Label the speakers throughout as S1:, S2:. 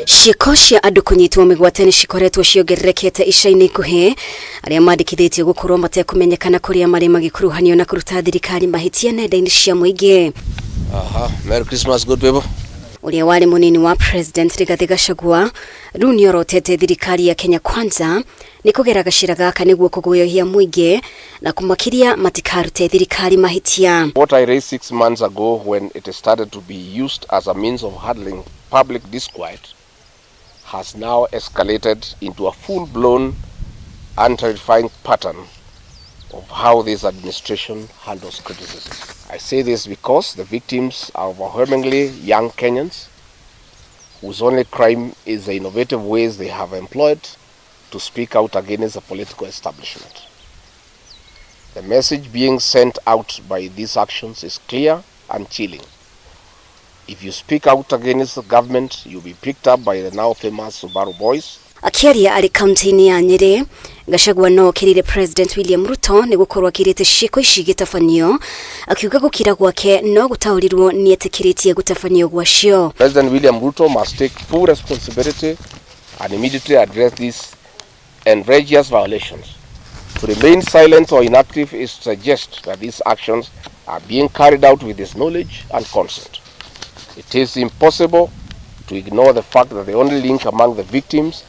S1: Ciiko cia andu kunyitwo migwate ni cikoretwo ciongererekete ica-ini ikuhi aria mandikithitio gukorwo matekumenyekana kuria mari magikuruhanio na kuruta thirikari mahitia nenda-ini cia muingi.
S2: Merry Christmas good people.
S1: Uria wari munini wa President Rigathi GACHAGUA riu niorotete thirikari ya Kenya Kwanza ni kugera gacira gaka niguo kuguyohia muingi na kumakiria matikarute thirikari mahitia.
S2: What I raised 6 months ago when it started to be used as a means of handling public disquiet has now escalated into a full-blown and terrifying pattern of how this administration handles criticism. I say this because the victims are overwhelmingly young Kenyans whose only crime is the innovative ways they have employed to speak out against the political establishment. The message being sent out by these actions is clear and chilling. If you speak out against the government, you'll be picked up by the now famous Subaru boys.
S1: Akiaria ari kaunti-ini ya NYERI, GACHAGUA no kirire President William RUTO ni gukorwo akirite ciiko ici gitafanio akiuga gukira gwake no gutaurirwo ni etikiritie gutafanio gwacio.
S2: President William RUTO must take full responsibility and immediately address these egregious violations. To remain silent or inactive is to suggest that these actions are being carried out with his knowledge and consent. It is impossible to ignore the fact that the only link among the victims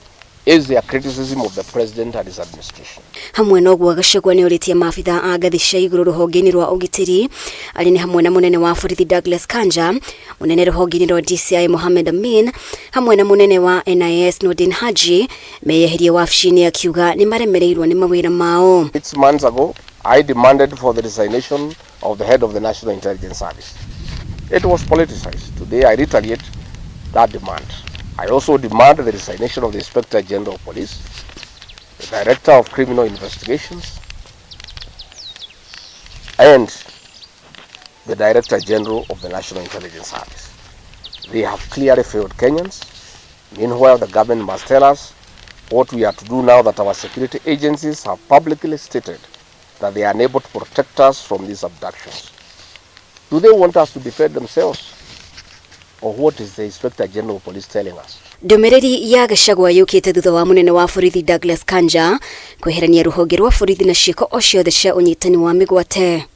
S2: is their criticism of the president and his administration.
S1: Hamwe noguo GACHAGUA ni uritie maabitha a ngathi cia iguru ruhonge-ini rwa ugitiri ari ni hamwe na munene wa borithi Douglas Kanja, munene ruhonge-ini rwa DCI Mohamed Amin, hamwe na munene wa NIS Nordin Haji meyeherie wabici-ini akiuga ni maremereirwo ni mawira mao.
S2: 6 months ago, I demanded for the resignation of the head of the National Intelligence Service. It was politicized. Today I retaliate that demand. I also demand the resignation of the Inspector General of Police, the Director of Criminal Investigations, and the Director General of the National Intelligence Service. They have clearly failed Kenyans. Meanwhile, the government must tell us what we are to do now that our security agencies have publicly stated that they are unable to protect us from these abductions. Do they want us to defend themselves? Or what is the Inspector General of Police telling us?
S1: Ndumiriri ya GACHAGUA yukite thutha wa munene wa borithi Douglas Kanja kweherania ruhonge rwa borithi na ciiko o ciothe cia unyitani wa migwate.